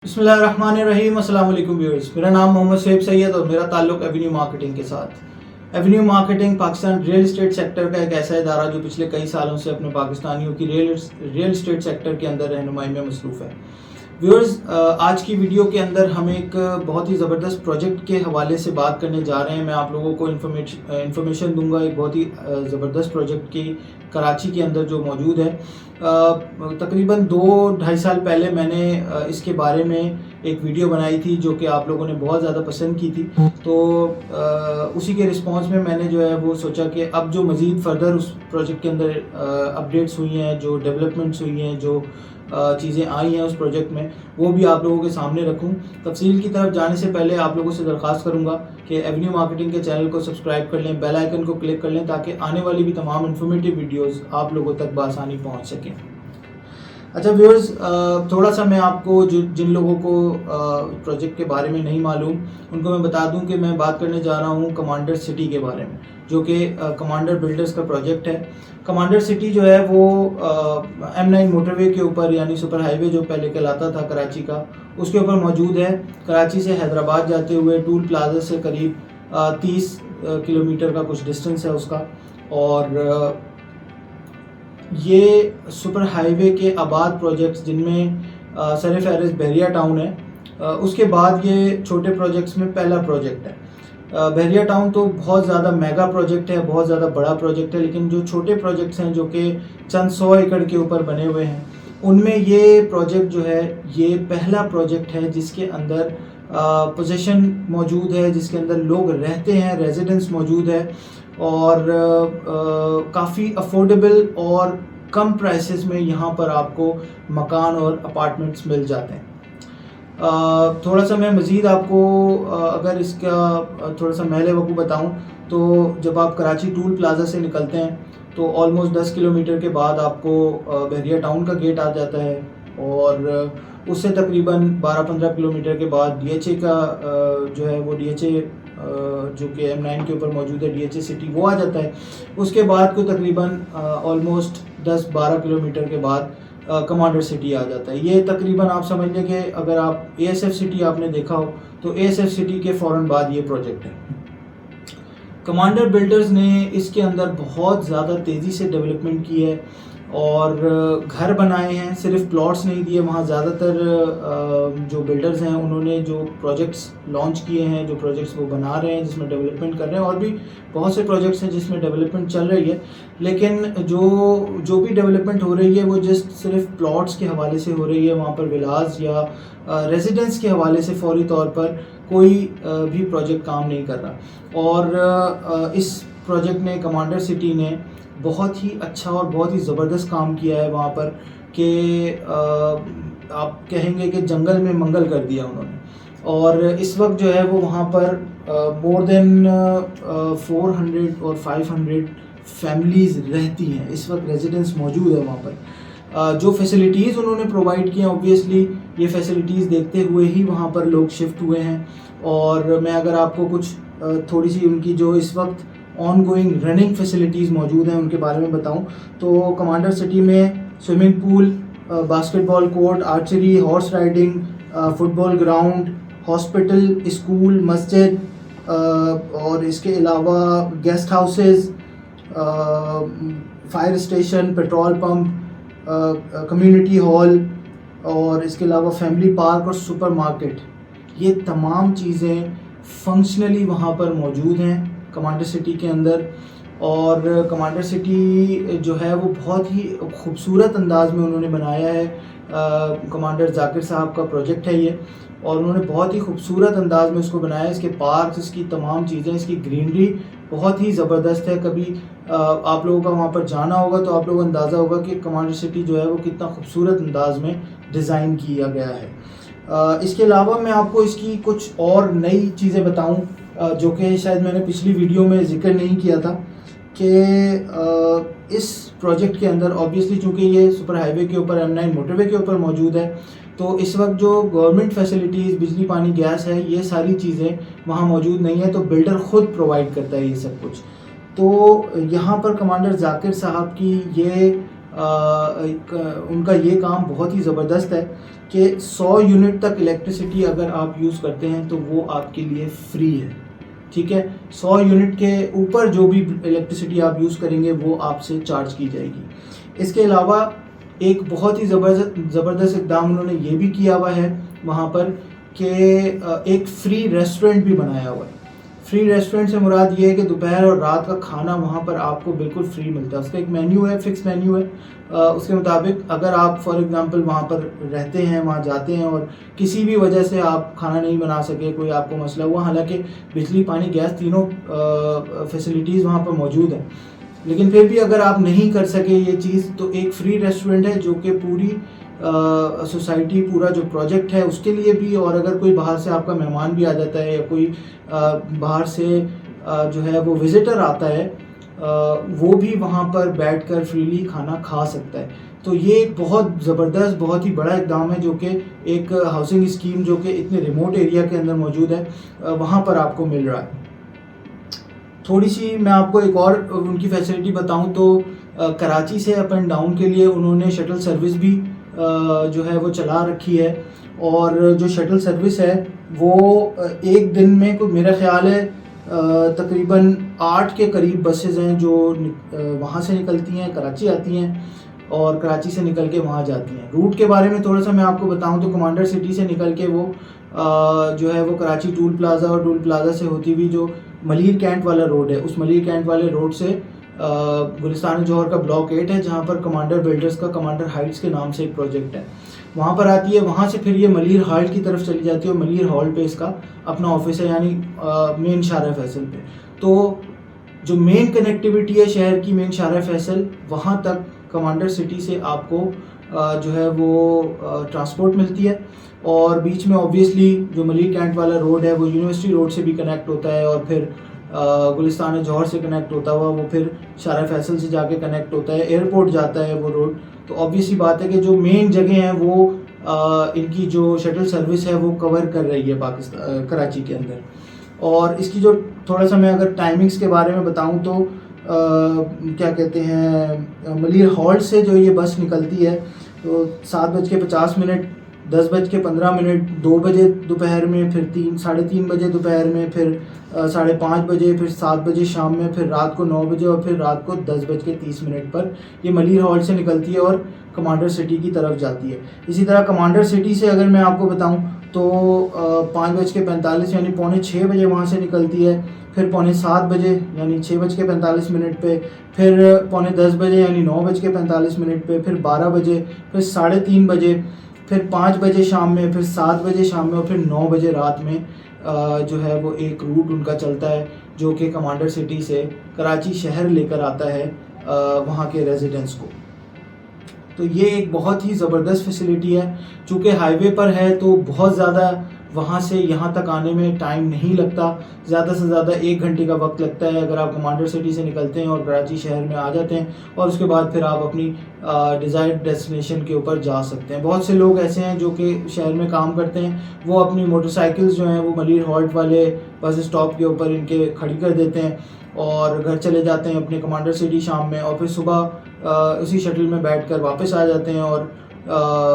بسم اللہ الرحمن الرحیم۔ السلام علیکم ویورز، میرا نام محمد شعیب سید اور میرا تعلق ایونیو مارکیٹنگ کے ساتھ۔ Avenue marketing Pakistan real estate sector کا ایک ایسا ادارہ جو پچھلے کئی سالوں سے اپنے پاکستانیوں کی ریئل اسٹیٹ سیکٹر کے اندر رہنمائی میں مصروف ہے۔ ویورز، آج کی ویڈیو کے اندر ہم ایک بہت ہی زبردست پروجیکٹ کے حوالے سے بات کرنے جا رہے ہیں۔ میں آپ لوگوں کو انفارمیشن دوں گا ایک بہت ہی زبردست پروجیکٹ کی کراچی کے اندر جو موجود ہے۔ تقریباً 2-2.5 سال پہلے میں نے اس کے بارے میں ایک ویڈیو بنائی تھی جو کہ آپ لوگوں نے بہت زیادہ پسند کی تھی، تو اسی کے رسپانس میں میں نے جو ہے وہ سوچا کہ اب جو مزید فردر اس پروجیکٹ کے اندر اپڈیٹس ہوئی ہیں، جو ڈیولپمنٹس ہوئی ہیں، جو چیزیں آئی ہیں اس پروجیکٹ میں، وہ بھی آپ لوگوں کے سامنے رکھوں۔ تفصیل کی طرف جانے سے پہلے آپ لوگوں سے درخواست کروں گا کہ ایونیو مارکیٹنگ کے چینل کو سبسکرائب کر لیں، بیل آئیکن کو کلک کر لیں تاکہ آنے والی بھی تمام انفارمیٹیو ویڈیوز آپ لوگوں تک بآسانی پہنچ سکیں۔ اچھا ویورز، تھوڑا سا میں آپ کو جن لوگوں کو پروجیکٹ کے بارے میں نہیں معلوم ان کو میں بتا دوں کہ میں بات کرنے جا رہا ہوں کمانڈر سٹی کے بارے میں، جو کہ کمانڈر بلڈرز کا پروجیکٹ ہے۔ کمانڈر سٹی جو ہے وہ M9 موٹر وے کے اوپر، یعنی سپر ہائی وے جو پہلے کہلاتا تھا کراچی کا، اس کے اوپر موجود ہے۔ کراچی سے حیدرآباد جاتے ہوئے ٹول پلازا سے قریب 30 کلومیٹر کا کچھ ڈسٹنس ہے اس کا، اور یہ سپر ہائی وے کے آباد پروجیکٹس جن میں سر فہرست بحریہ ٹاؤن ہے، اس کے بعد یہ چھوٹے پروجیکٹس میں پہلا پروجیکٹ ہے۔ بحریہ ٹاؤن تو بہت زیادہ میگا پروجیکٹ ہے، بہت زیادہ بڑا پروجیکٹ ہے، لیکن جو چھوٹے پروجیکٹس ہیں جو کہ چند 100 ایکڑ کے اوپر بنے ہوئے ہیں، ان میں یہ پروجیکٹ جو ہے یہ پہلا پروجیکٹ ہے جس کے اندر پوزیشن موجود ہے، جس کے اندر لوگ رہتے ہیں، ریزیڈنس موجود ہے، اور کافی افورڈیبل اور کم پرائسز میں یہاں پر آپ کو مکان اور اپارٹمنٹس مل جاتے ہیں۔ تھوڑا سا میں مزید آپ کو اگر اس کا تھوڑا سا محل وقوع بتاؤں تو جب آپ کراچی ٹول پلازا سے نکلتے ہیں تو آلموسٹ 10 کلومیٹر کے بعد آپ کو بحریہ ٹاؤن کا گیٹ آ جاتا ہے، اور اس سے تقریباً 12-15 کلومیٹر کے بعد DHA کا جو ہے وہ DHA جو کہ M9 کے اوپر موجود ہے DHA سٹی، وہ آ جاتا ہے۔ اس کے بعد کو تقریباً آلموسٹ 10-12 کلومیٹر کے بعد کمانڈر سٹی آ جاتا ہے۔ یہ تقریباً آپ سمجھ لیں کہ اگر آپ ASF سٹی آپ نے دیکھا ہو تو ASF سٹی کے فوراً بعد یہ پروجیکٹ ہے۔ کمانڈر بلڈرز نے اس کے اندر بہت زیادہ تیزی سے ڈیولپمنٹ کی ہے اور گھر بنائے ہیں، صرف پلاٹس نہیں دیے وہاں۔ زیادہ تر جو بلڈرز ہیں انہوں نے جو پروجیکٹس لانچ کیے ہیں، جو پروجیکٹس وہ بنا رہے ہیں، جس میں ڈیولپمنٹ کر رہے ہیں، اور بھی بہت سے پروجیکٹس ہیں جس میں ڈیولپمنٹ چل رہی ہے، لیکن جو بھی ڈیولپمنٹ ہو رہی ہے وہ جسٹ صرف پلاٹس کے حوالے سے ہو رہی ہے۔ وہاں پر ولاز یا ریزیڈنس کے حوالے سے فوری طور پر کوئی بھی پروجیکٹ کام نہیں کر رہا، اور اس پروجیکٹ نے کمانڈر سٹی نے بہت ہی اچھا اور بہت ہی زبردست کام کیا ہے وہاں پر کہ آپ کہیں گے کہ جنگل میں منگل کر دیا انہوں نے۔ اور اس وقت جو ہے وہ وہاں پر مور دین 400 اور 500 فیملیز رہتی ہیں، اس وقت ریزیڈنس موجود ہے وہاں پر۔ جو فیسلٹیز انہوں نے پرووائڈ کی ہیں، اوبویسلی یہ فیسلٹیز دیکھتے ہوئے ہی وہاں پر لوگ شفٹ ہوئے ہیں۔ اور میں اگر آپ کو کچھ تھوڑی سی ان کی جو اس وقت آن گوئنگ رننگ فیسلٹیز موجود ہیں ان کے بارے میں بتاؤں تو کمانڈر سٹی میں swimming pool, basketball court, archery, horse riding, football ground, hospital, school, مسجد، اور اس کے علاوہ guest houses, fire station, petrol pump, community hall, اور اس کے علاوہ فیملی پارک اور سپر مارکیٹ، یہ تمام چیزیں فنکشنلی وہاں پر موجود ہیں کمانڈر سٹی کے اندر۔ اور کمانڈر سٹی جو ہے وہ بہت ہی خوبصورت انداز میں انہوں نے بنایا ہے۔ کمانڈر ذاکر صاحب کا پروجیکٹ ہے یہ، اور انہوں نے بہت ہی خوبصورت انداز میں اس کو بنایا ہے۔ اس کے پارکس، اس کی تمام چیزیں، اس کی گرینری بہت ہی زبردست ہے۔ کبھی آپ لوگوں کا وہاں پر جانا ہوگا تو آپ لوگوں کو اندازہ ہوگا کہ کمانڈر سٹی جو ہے وہ کتنا خوبصورت انداز میں ڈیزائن کیا گیا ہے۔ اس کے علاوہ میں آپ کو اس کی کچھ اور نئی چیزیں بتاؤں جو کہ شاید میں نے پچھلی ویڈیو میں ذکر نہیں کیا تھا، کہ اس پروجیکٹ کے اندر اوبویسلی چونکہ یہ سپر ہائی وے کے اوپر M9 موٹر وے کے اوپر موجود ہے، تو اس وقت جو گورنمنٹ فیسلٹیز، بجلی، پانی، گیس ہے، یہ ساری چیزیں وہاں موجود نہیں ہیں، تو بلڈر خود پرووائڈ کرتا ہے یہ سب کچھ۔ تو یہاں پر کمانڈر ذاکر صاحب کی یہ ان کا یہ کام بہت ہی زبردست ہے کہ 100 یونٹ تک الیکٹریسٹی اگر آپ یوز کرتے ہیں تو وہ آپ کے لیے فری ہے. ٹھیک ہے, 100 یونٹ کے اوپر جو بھی الیکٹریسٹی آپ یوز کریں گے وہ آپ سے چارج کی جائے گی. اس کے علاوہ ایک بہت ہی زبردست اقدام انہوں نے یہ بھی کیا ہوا ہے وہاں پر کہ ایک فری ریسٹورنٹ بھی بنایا ہوا ہے. فری ریسٹورنٹ سے مراد یہ ہے کہ دوپہر اور رات کا کھانا وہاں پر آپ کو بالکل فری ملتا ہے. اس کا ایک مینیو ہے, فکس مینیو ہے. اس کے مطابق اگر آپ فار ایگزامپل وہاں پر رہتے ہیں, وہاں جاتے ہیں اور کسی بھی وجہ سے آپ کھانا نہیں بنا سکے, کوئی آپ کو مسئلہ ہوا, حالانکہ بجلی پانی گیس تینوں فیسلٹیز وہاں پر موجود ہیں, لیکن پھر بھی اگر آپ نہیں کر سکے یہ چیز تو ایک فری ریسٹورنٹ ہے جو کہ پوری سوسائٹی, پورا جو پروجیکٹ ہے اس کے لیے بھی, اور اگر کوئی باہر سے آپ کا مہمان بھی آ جاتا ہے یا کوئی باہر سے جو ہے وہ وزٹر آتا ہے وہ بھی وہاں پر بیٹھ کر فریلی کھانا کھا سکتا ہے. تو یہ ایک بہت زبردست, بہت ہی بڑا اقدام ہے جو کہ ایک ہاؤسنگ اسکیم جو کہ اتنے ریموٹ ایریا کے اندر موجود ہے وہاں پر آپ کو مل رہا ہے. تھوڑی سی میں آپ کو ایک اور ان کی فیسلٹی بتاؤں تو کراچی سے اپ اینڈ ڈاؤن کے لیے انہوں نے شٹل سروس بھی جو ہے وہ چلا رکھی ہے, اور جو شٹل سروس ہے وہ ایک دن میں کوئی میرا خیال ہے تقریباً 8 کے قریب بسز ہیں جو وہاں سے نکلتی ہیں, کراچی آتی ہیں اور کراچی سے نکل کے وہاں جاتی ہیں. روٹ کے بارے میں تھوڑا سا میں آپ کو بتاؤں تو کمانڈر سٹی سے نکل کے وہ جو ہے وہ کراچی ٹول پلازا, اور ٹول پلازا سے ہوتی ہوئی جو ملیر کینٹ والا روڈ ہے, اس ملیر کینٹ والے روڈ سے گلستان جوہر کا بلاک 8 ہے جہاں پر کمانڈر بلڈرز کا کمانڈر ہائٹس کے نام سے ایک پروجیکٹ ہے, وہاں پر آتی ہے. وہاں سے پھر یہ ملیر ہال کی طرف چلی جاتی ہے, اور ملیر ہال پہ اس کا اپنا آفس ہے, یعنی مین شارع فیصل پہ. تو جو مین کنیکٹیوٹی ہے شہر کی, مین شارع فیصل, وہاں تک کمانڈر سٹی سے آپ کو جو ہے وہ ٹرانسپورٹ ملتی ہے, اور بیچ میں اوبویسلی جو ملیر کینٹ والا روڈ ہے وہ یونیورسٹی روڈ سے بھی کنیکٹ ہوتا ہے, اور پھر گلستان جوہر سے کنیکٹ ہوتا ہوا وہ پھر شارع فیصل سے جا کے کنیکٹ ہوتا ہے, ایئرپورٹ جاتا ہے وہ روڈ. تو آبویسلی بات ہے کہ جو مین جگہ ہیں وہ ان کی جو شٹل سروس ہے وہ کور کر رہی ہے پاکستان کراچی کے اندر. اور اس کی جو تھوڑا سا میں اگر ٹائمنگز کے بارے میں بتاؤں تو کیا کہتے ہیں, ملیر ہال سے جو یہ بس نکلتی ہے تو 7:50, 10:15, 2 بجے دوپہر میں, پھر 3:30 بجے دوپہر میں, پھر 5:30 بجے, پھر 7 بجے شام میں, پھر رات کو 9 بجے, اور پھر رات کو 10:30 پر یہ ملیر ہال سے نکلتی ہے اور کمانڈر سٹی کی طرف جاتی ہے. اسی طرح کمانڈر سٹی سے اگر میں آپ کو بتاؤں تو 5:45 یعنی 5:45 بجے وہاں سے نکلتی ہے, پھر 7:45 بجے یعنی 6:45 پہ, پھر 9:45 بجے یعنی 9:45 پہ, پھر 12 بجے, پھر 3:30 بجے, پھر 5 بجے شام میں, پھر 7 بجے شام میں, اور پھر 9 بجے رات میں جو ہے وہ ایک روٹ ان کا چلتا ہے جو کہ کمانڈر سٹی سے کراچی شہر لے کر آتا ہے وہاں کے ریزیڈنٹس کو. تو یہ ایک بہت ہی زبردست فیسلٹی ہے. چونکہ ہائی وے پر ہے تو بہت زیادہ وہاں سے یہاں تک آنے میں ٹائم نہیں لگتا, زیادہ سے زیادہ 1 گھنٹے کا وقت لگتا ہے اگر آپ کمانڈر سٹی سے نکلتے ہیں اور کراچی شہر میں آ جاتے ہیں, اور اس کے بعد پھر آپ اپنی ڈیزائرڈ ڈیسٹینیشن کے اوپر جا سکتے ہیں. بہت سے لوگ ایسے ہیں جو کہ شہر میں کام کرتے ہیں, وہ اپنی موٹر سائیکلز جو ہیں وہ ملیر ہالٹ والے بس اسٹاپ کے اوپر ان کے کھڑی کر دیتے ہیں اور گھر چلے جاتے ہیں اپنے کمانڈر سٹی شام میں, اور پھر صبح اسی شٹل میں بیٹھ کر واپس آ جاتے ہیں اور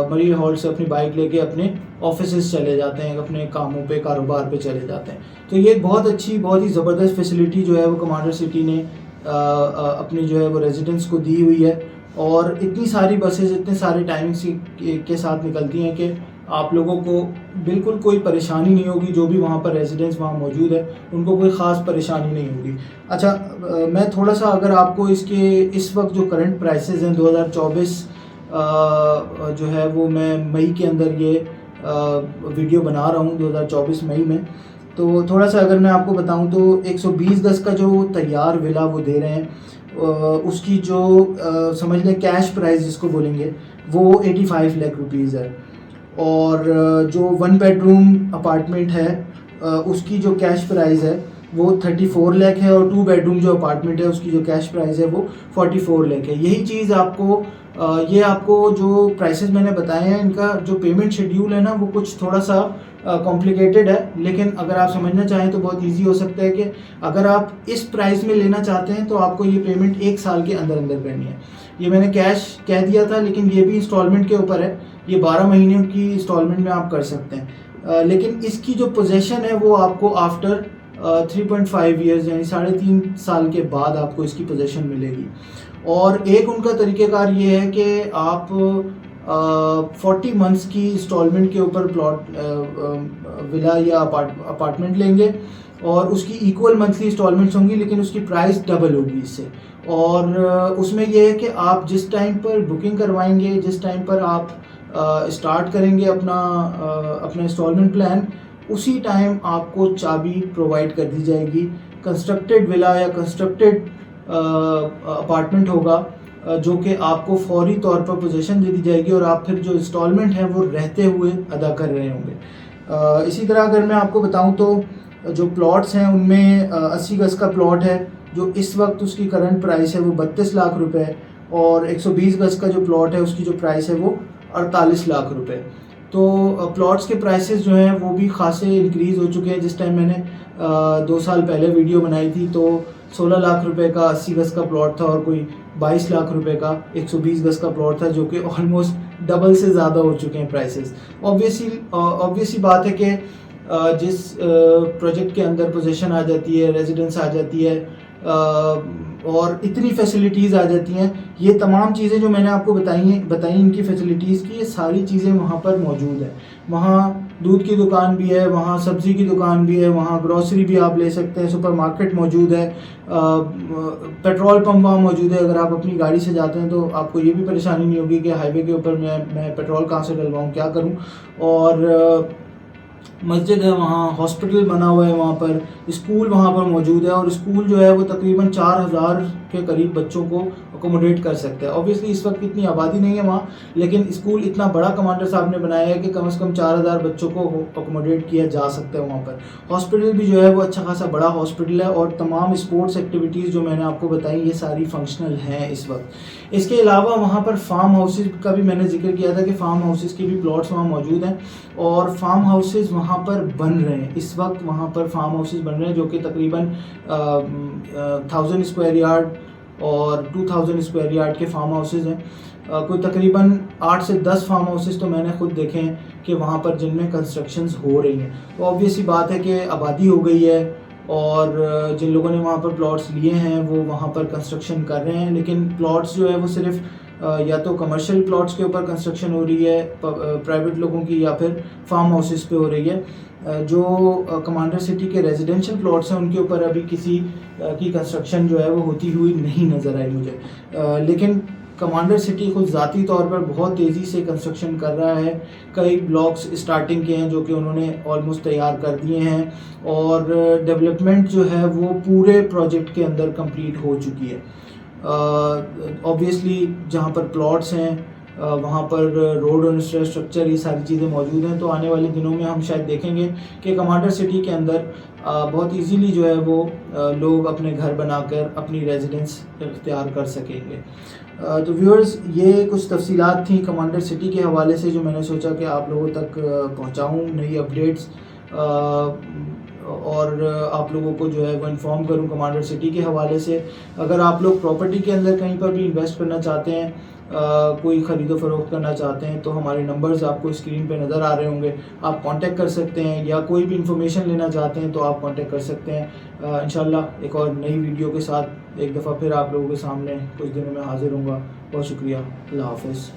ملیر ہال سے اپنی بائک لے کے اپنے آفیسز چلے جاتے ہیں, اپنے کاموں پہ, کاروبار پہ چلے جاتے ہیں. تو یہ بہت اچھی, بہت ہی زبردست فیسلٹی جو ہے وہ کمانڈر سٹی نے اپنے جو ہے وہ ریزیڈنٹس کو دی ہوئی ہے, اور اتنی ساری بسز اتنے سارے ٹائمنگس کے ساتھ نکلتی ہیں کہ آپ لوگوں کو بالکل کوئی پریشانی نہیں ہوگی. جو بھی وہاں پر ریزیڈنٹس وہاں موجود ہے ان کو کوئی خاص پریشانی نہیں ہوگی. اچھا, میں تھوڑا سا اگر آپ کو اس وقت جو کرنٹ پرائسز ہیں 2024 جو ہے وہ میں مئی کے اندر یہ ویڈیو بنا رہا ہوں 2024 مئی میں, تو تھوڑا سا اگر میں آپ کو بتاؤں تو 120 گز کا جو تیار ولا وہ دے رہے ہیں, اس کی جو سمجھ لیں کیش پرائز جس کو بولیں گے وہ 85 لاکھ روپیز ہے, اور جو 1 بیڈ روم اپارٹمنٹ ہے اس کی جو کیش پرائز ہے وہ 34 لاکھ ہے, اور 2 بیڈ روم جو اپارٹمنٹ ہے اس کی جو کیش پرائز ہے وہ 44 لاکھ ہے. یہی چیز آپ کو یہ آپ کو جو پرائسز میں نے بتائے ہیں ان کا جو پیمنٹ شیڈیول ہے نا وہ کچھ تھوڑا سا کمپلیکیٹڈ ہے, لیکن اگر آپ سمجھنا چاہیں تو بہت ایزی ہو سکتا ہے کہ اگر آپ اس پرائز میں لینا چاہتے ہیں تو آپ کو یہ پیمنٹ 1 سال کے اندر کرنی ہے. یہ میں نے کیش کہہ دیا تھا، لیکن یہ بھی انسٹالمنٹ کے اوپر ہے، یہ 12 مہینے کی انسٹالمنٹ میں آپ کر سکتے ہیں، لیکن اس کی جو پوزیشن ہے وہ آپ کو آفٹر 3.5 ایئرز یعنی 3.5 سال کے بعد آپ کو اس کی پوزیشن ملے گی. اور ایک ان کا طریقہ کار یہ ہے کہ آپ 40 منتھس کی انسٹالمنٹ کے اوپر پلاٹ ولا یا اپارٹمنٹ لیں گے، اور اس کی ایکول منتھلی انسٹالمنٹس ہوں گی، لیکن اس کی پرائس ڈبل ہوگی اس سے. اور اس میں یہ ہے کہ آپ جس ٹائم پر بکنگ کروائیں گے، جس ٹائم پر آپ اسٹارٹ کریں گے اپنا انسٹالمنٹ پلان، اسی ٹائم آپ کو چابی پرووائڈ کر دی جائے گی. کنسٹرکٹیڈ ولا یا کنسٹرکٹیڈ اپارٹمنٹ ہوگا جو کہ آپ کو فوری طور پر پوزیشن دے دی جائے گی، اور آپ پھر جو انسٹالمنٹ ہے وہ رہتے ہوئے ادا کر رہے ہوں گے. اسی طرح اگر میں آپ کو بتاؤں تو جو پلاٹس ہیں ان میں 80 گز کا پلاٹ ہے جو اس وقت اس کی کرنٹ پرائس ہے وہ 32 لاکھ روپے، اور 120 گز کا جو پلاٹ ہے اس کی جو پرائس ہے وہ 48 لاکھ روپے. تو پلاٹس کے پرائسز جو ہیں وہ بھی خاصے انکریز ہو چکے ہیں. جس ٹائم میں نے 2 سال پہلے ویڈیو بنائی تھی تو 16 لاکھ روپے کا 80 گز کا پلاٹ تھا، اور کوئی 22 لاکھ روپے کا 120 گز کا پلاٹ تھا، جو کہ آلموسٹ ڈبل سے زیادہ ہو چکے ہیں پرائسز. آبویسلی بات ہے کہ جس پروجیکٹ کے اندر پوزیشن آ جاتی ہے، ریزیڈنس آ جاتی ہے، اور اتنی فیسلٹیز آ جاتی ہیں، یہ تمام چیزیں جو میں نے آپ کو بتائیں ان کی فیسلٹیز کی، یہ ساری چیزیں وہاں پر موجود ہیں. وہاں دودھ کی دکان بھی ہے، وہاں سبزی کی دکان بھی ہے، وہاں گروسری بھی آپ لے سکتے ہیں، سپر مارکیٹ موجود ہے، پیٹرول پمپ وہاں موجود ہے. اگر آپ اپنی گاڑی سے جاتے ہیں تو آپ کو یہ بھی پریشانی نہیں ہوگی کہ ہائی وے کے اوپر میں پیٹرول کہاں سے ڈلواؤں، کیا کروں. اور مسجد ہے وہاں، ہاسپٹل بنا ہوا ہے وہاں پر، اسکول وہاں پر موجود ہے، اور اسکول جو ہے وہ تقریباً 4000 کے قریب بچوں کو اکوموڈیٹ کر سکتا ہے. اوبویسلی اس وقت اتنی آبادی نہیں ہے وہاں، لیکن اسکول اتنا بڑا کمانڈر صاحب نے بنایا ہے کہ کم از کم 4000 بچوں کو اکوموڈیٹ کیا جا سکتا ہے وہاں پر. ہاسپٹل بھی جو ہے وہ اچھا خاصا بڑا ہاسپٹل ہے، اور تمام اسپورٹس ایکٹیویٹیز جو میں نے آپ کو بتائی یہ ساری فنکشنل ہیں اس وقت. اس کے علاوہ وہاں پر فارم ہاؤسز کا بھی میں نے ذکر کیا تھا کہ فارم ہاؤسز کے بھی پلاٹس وہاں موجود ہیں، اور فارم ہاؤسز وہاں پر بن رہے ہیں اس وقت. وہاں پر فارم ہاؤسز بن رہے ہیں جو کہ تقریباً 1000 اسکوائر یارڈ اور 2000 اسکوائر یارڈ کے فارم ہاؤسز ہیں. کوئی تقریباً 8 سے 10 فارم ہاؤسز تو میں نے خود دیکھے ہیں کہ وہاں پر جن میں کنسٹرکشنز ہو رہی ہیں. تو آبویسلی بات ہے کہ آبادی ہو گئی ہے، اور جن لوگوں نے وہاں پر پلاٹس لیے ہیں وہ وہاں پر کنسٹرکشن کر رہے ہیں. لیکن پلاٹس جو ہے وہ صرف یا تو کمرشل پلاٹس کے اوپر کنسٹرکشن ہو رہی ہے پرائیویٹ لوگوں کی، یا پھر فارم ہاؤسز پہ ہو رہی ہے. جو کمانڈر سٹی کے ریزیڈینشل پلاٹس ہیں ان کے اوپر ابھی کسی کی کنسٹرکشن جو ہے وہ ہوتی ہوئی نہیں نظر آئی مجھے. لیکن کمانڈر سٹی خود ذاتی طور پر بہت تیزی سے کنسٹرکشن کر رہا ہے. کئی بلاکس اسٹارٹنگ کے ہیں جو کہ انہوں نے آلموسٹ تیار کر دیے ہیں، اور ڈیولپمنٹ جو ہے وہ پورے پروجیکٹ کے اندر کمپلیٹ ہو چکی ہے. اوبویسلی جہاں پر پلاٹس ہیں وہاں پر روڈ اور انفراسٹرکچر یہ ساری چیزیں موجود ہیں. تو آنے والے دنوں میں ہم شاید دیکھیں گے کہ کمانڈر سٹی کے اندر بہت ایزیلی جو ہے وہ لوگ اپنے گھر بنا کر اپنی ریزیڈنس اختیار کر سکیں گے. تو ویورز، یہ کچھ تفصیلات تھیں کمانڈر سٹی کے حوالے سے جو میں نے سوچا کہ آپ لوگوں تک پہنچاؤں، نئی اپڈیٹس، اور آپ لوگوں کو جو ہے وہ انفارم کروں کمانڈر سٹی کے حوالے سے. اگر آپ لوگ پراپرٹی کے اندر کہیں پر بھی انویسٹ کرنا چاہتے ہیں، کوئی خرید و فروخت کرنا چاہتے ہیں، تو ہمارے نمبرز آپ کو اسکرین پہ نظر آ رہے ہوں گے، آپ کانٹیکٹ کر سکتے ہیں، یا کوئی بھی انفارمیشن لینا چاہتے ہیں تو آپ کانٹیکٹ کر سکتے ہیں. انشاءاللہ ایک اور نئی ویڈیو کے ساتھ ایک دفعہ پھر آپ لوگوں کے سامنے کچھ دنوں میں حاضر ہوں گا. بہت شکریہ. اللہ حافظ.